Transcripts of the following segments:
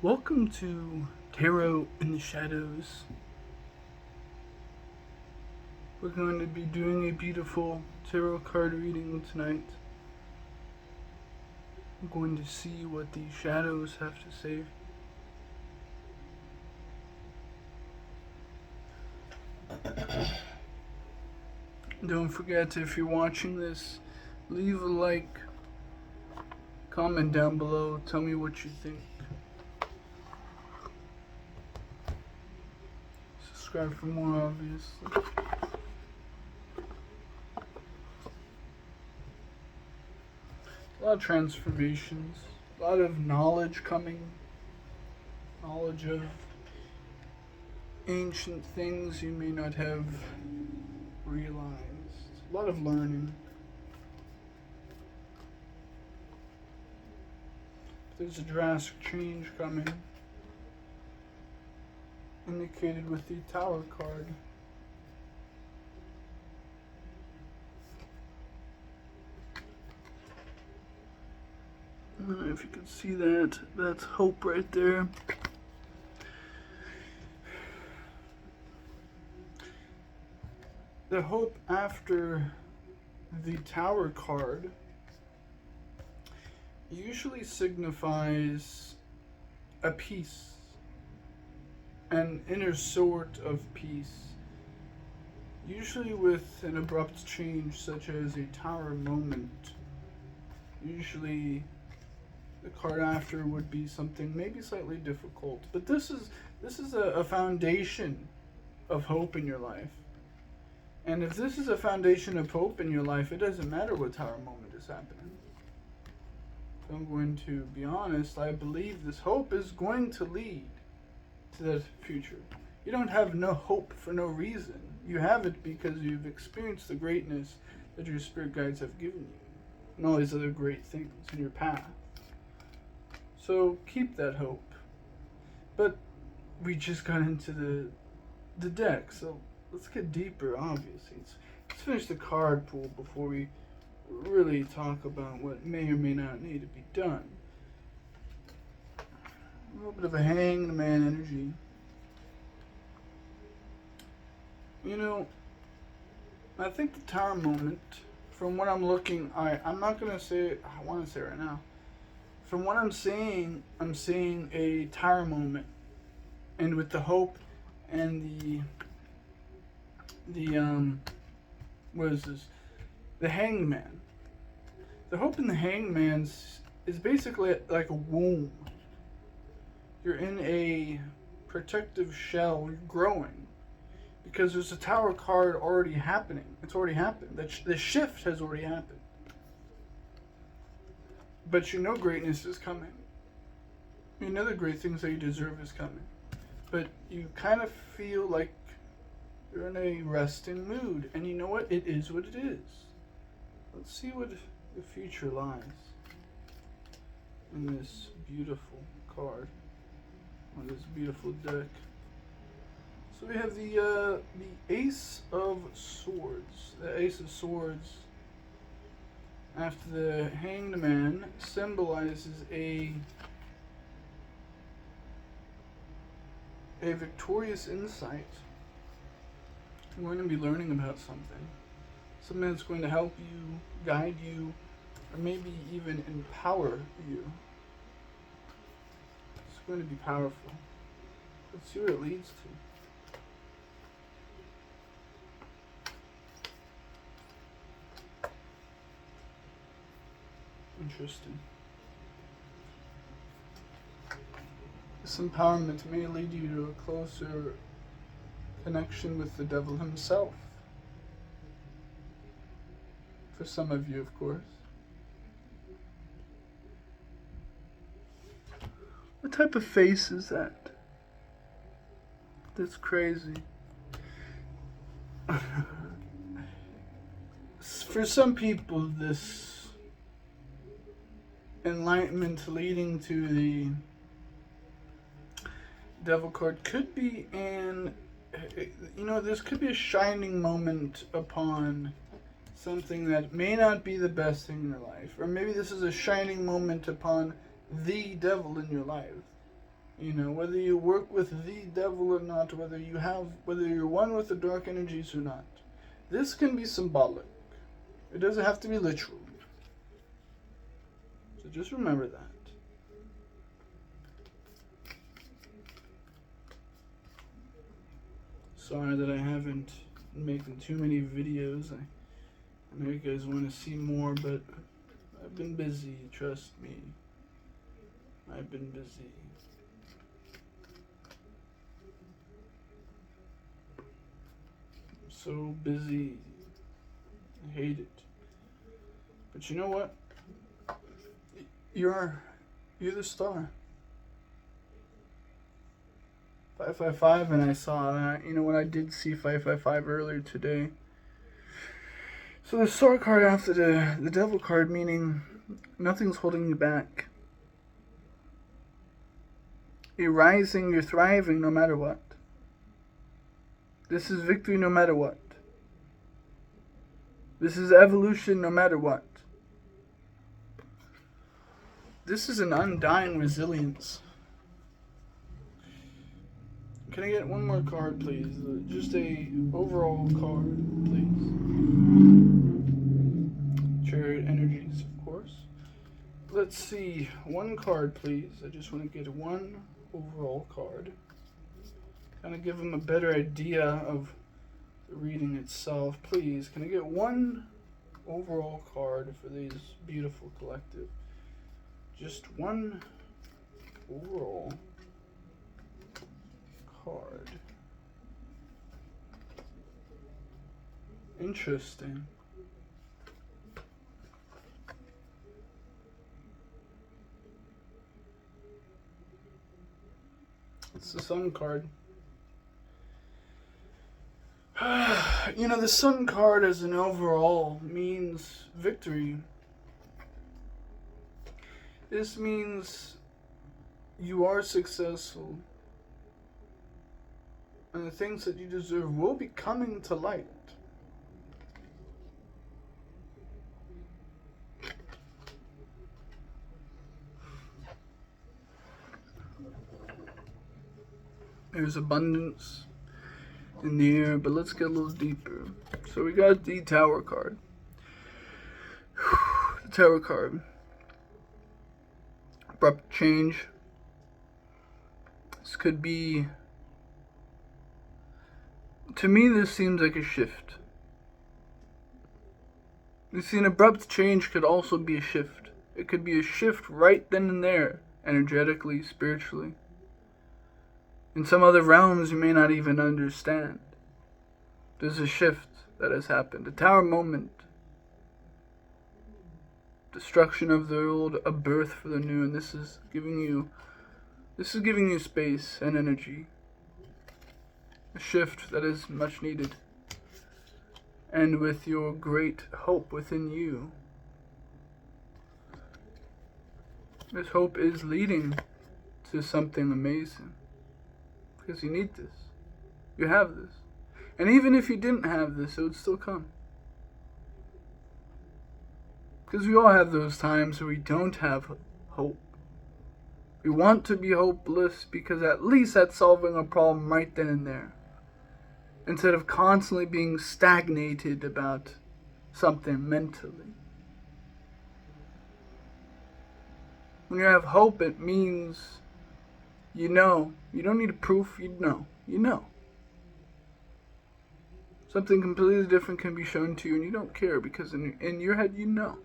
Welcome to Tarot in the Shadows. We're going to be doing a beautiful tarot card reading tonight. I'm going to see what the shadows have to say. Don't forget, if you're watching this, leave a like, comment down below, tell me what you think. Subscribe for more, obviously. A lot of transformations, a lot of knowledge coming, knowledge of ancient things you may not have realized, a lot of learning. There's a drastic change coming, indicated with the Tower card. I don't know if you can see that. That's hope right there. The hope after the Tower card usually signifies a peace, an inner sort of peace, usually with an abrupt change such as a Tower moment. Usually the card after would be something maybe slightly difficult, but this is a foundation of hope in your life. And if this is a foundation of hope in your life, it doesn't matter what Tower moment is happening. If I'm going to be honest, I believe this hope is going to lead to that future. You don't have no hope for no reason. You have it because you've experienced the greatness that your spirit guides have given you, and all these other great things in your path. So keep that hope. But we just got into the deck, so let's get deeper, obviously. Let's finish the card pool before we really talk about what may or may not need to be done. A little bit of a hanged man energy. You know, I think the Tower moment, from what I'm looking, I'm not going to say it, I want to say it right now. From what I'm seeing a Tower moment. And with the hope and what is this? The Hanged Man. The hope in the Hanged Man's is basically like a womb. You're in a protective shell, you're growing. Because there's a Tower card already happening. It's already happened. The shift has already happened. But you know greatness is coming. You know the great things that you deserve is coming. But you kind of feel like you're in a resting mood. And you know what? It is what it is. Let's see what the future lies in this beautiful card, on this beautiful deck. So we have the Ace of Swords. The Ace of Swords, after the Hanged Man, symbolizes a victorious insight. You're going to be learning about something. Something that's going to help you, guide you, or maybe even empower you. It's going to be powerful. Let's see what it leads to. Interesting. This empowerment may lead you to a closer connection with the devil himself. For some of you, of course. What type of face is that? That's crazy. For some people, this enlightenment leading to the devil card could be this could be a shining moment upon something that may not be the best thing in your life. Or maybe this is a shining moment upon the devil in your life. You know, whether you work with the devil or not, whether you're one with the dark energies or not. This can be symbolic. It doesn't have to be literal. So just remember that. Sorry that I haven't been making too many videos. I know you guys want to see more, but I've been busy, trust me. I've been busy. I'm so busy. I hate it. But you know what? You're the star. 555, and I saw that. You know what? I did see 555 earlier today. So the star card after the devil card, meaning nothing's holding you back. You're rising, you're thriving no matter what. This is victory no matter what. This is evolution no matter what. This is an undying resilience. Can I get one more card, please? Just a overall card, please. Chariot energies, of course. Let's see. One card, please. I just want to get one overall card. Kind of give them a better idea of the reading itself. Please, can I get one overall card for these beautiful collective? Just one overall card. Interesting. It's the Sun card. You know, the Sun card as an overall means victory. This means you are successful. And the things that you deserve will be coming to light. There's abundance in the air, but let's get a little deeper. So we got the Tower card. The Tower card. Abrupt change. This could be... To me, this seems like a shift. You see, an abrupt change could also be a shift. It could be a shift right then and there, energetically, spiritually. In some other realms you may not even understand. There's a shift that has happened. A tower moment. Destruction of the old, a birth for the new, and this is giving you space and energy. A shift that is much needed. And with your great hope within you. This hope is leading to something amazing. Because you need this. You have this. And even if you didn't have this, it would still come. Because we all have those times where we don't have hope. We want to be hopeless because at least that's solving a problem right then and there. Instead of constantly being stagnated about something mentally. When you have hope, it means you know. You don't need a proof, you know. You know. Something completely different can be shown to you and you don't care because in your head you know.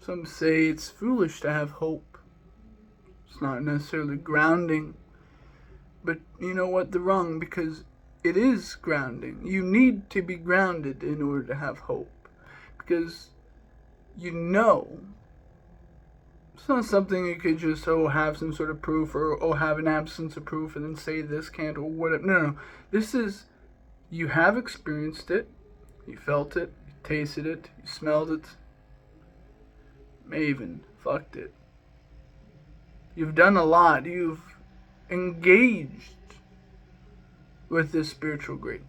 Some say it's foolish to have hope. It's not necessarily grounding. But you know what? They're wrong because it is grounding. You need to be grounded in order to have hope. Because you know. It's not something you could just, have some sort of proof or, have an absence of proof and then say this can't or whatever. No. This is, you have experienced it. You felt it. You tasted it. You smelled it. May even fucked it. You've done a lot. You've engaged with this spiritual greatness.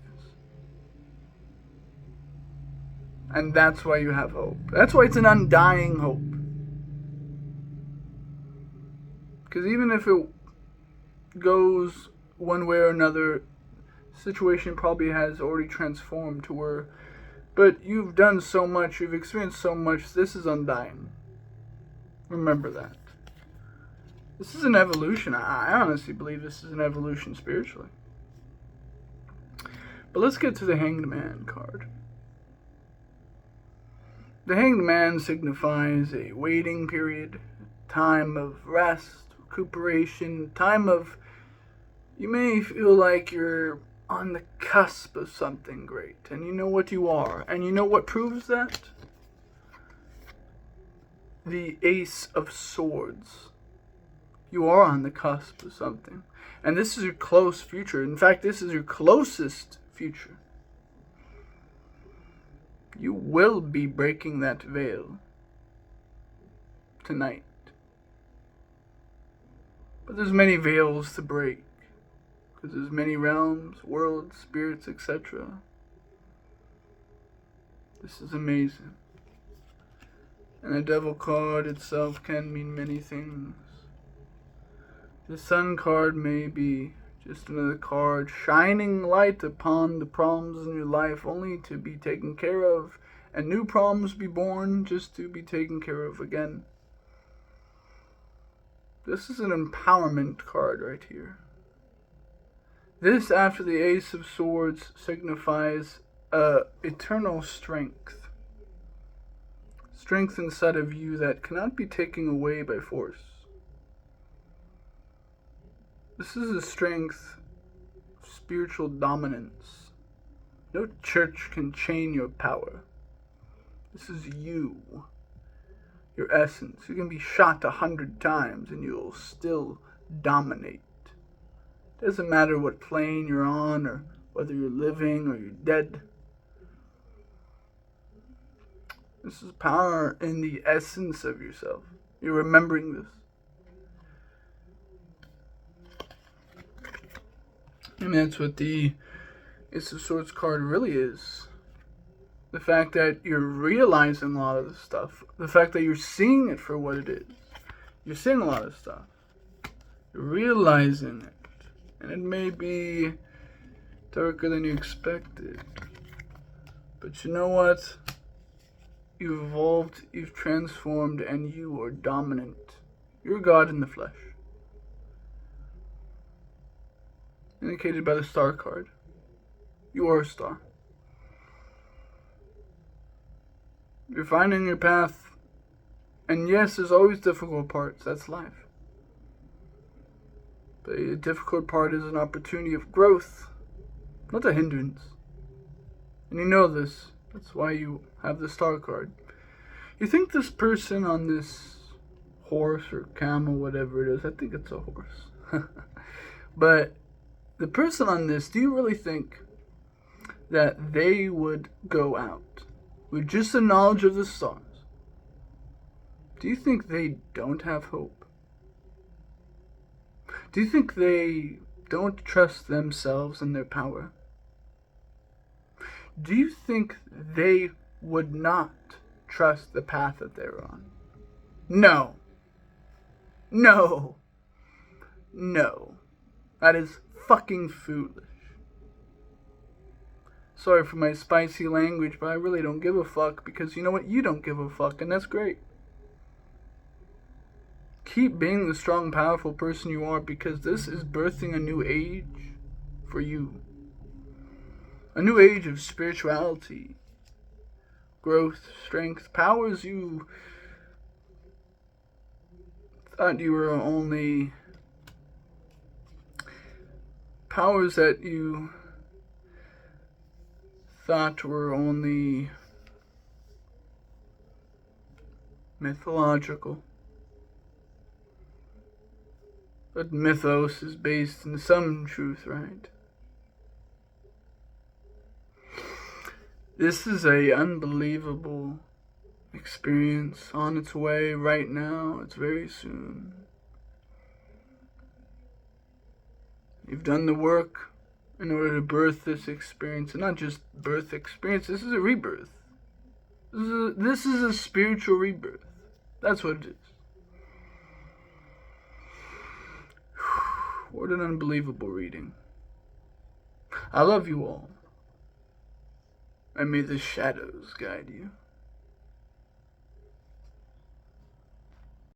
And that's why you have hope. That's why it's an undying hope. Because even if it goes one way or another, situation probably has already transformed to where, but you've done so much, you've experienced so much, this is undying. Remember that. This is an evolution. I honestly believe this is an evolution spiritually. But let's get to the Hanged Man card. The Hanged Man signifies a waiting period, time of rest, recuperation, time of, you may feel like you're on the cusp of something great, and you know what you are, and you know what proves that? The Ace of Swords. You are on the cusp of something, and this is your close future. In fact, this is your closest future. You will be breaking that veil tonight. But there's many veils to break, because there's many realms, worlds, spirits, etc. This is amazing. And the Devil card itself can mean many things. The Sun card may be just another card shining light upon the problems in your life only to be taken care of, and new problems be born just to be taken care of again. This is an empowerment card right here. This, after the Ace of Swords, signifies eternal strength. Strength inside of you that cannot be taken away by force. This is a strength of spiritual dominance. No church can chain your power. This is you, your essence. You can be shot 100 times and you'll still dominate. It doesn't matter what plane you're on or whether you're living or you're dead. This is power in the essence of yourself. You're remembering this. And that's what the Ace of Swords card really is. The fact that you're realizing a lot of this stuff. The fact that you're seeing it for what it is. You're seeing a lot of stuff. You're realizing it. And it may be darker than you expected. But you know what? You've evolved, you've transformed, and you are dominant. You're God in the flesh. Indicated by the Star card. You are a star. You're finding your path. And yes, there's always difficult parts. That's life. But a difficult part is an opportunity of growth, not a hindrance. And you know this. That's why you have the Star card. You think this person on this horse or camel, whatever it is, I think it's a horse. But the person on this, do you really think that they would go out with just the knowledge of the stars? Do you think they don't have hope? Do you think they don't trust themselves and their power? Do you think they would not trust the path that they're on? No. No. No. That is fucking foolish. Sorry for my spicy language, but I really don't give a fuck, because you know what? You don't give a fuck, and that's great. Keep being the strong, powerful person you are, because this is birthing a new age for you. A new age of spirituality, growth, strength, powers you thought you were only... powers that you thought were only mythological. But mythos is based in some truth, right? This is a unbelievable experience on its way right now. It's very soon. You've done the work in order to birth this experience. And not just birth experience, this is a rebirth. This is a spiritual rebirth. That's what it is. What an unbelievable reading. I love you all, and may the shadows guide you.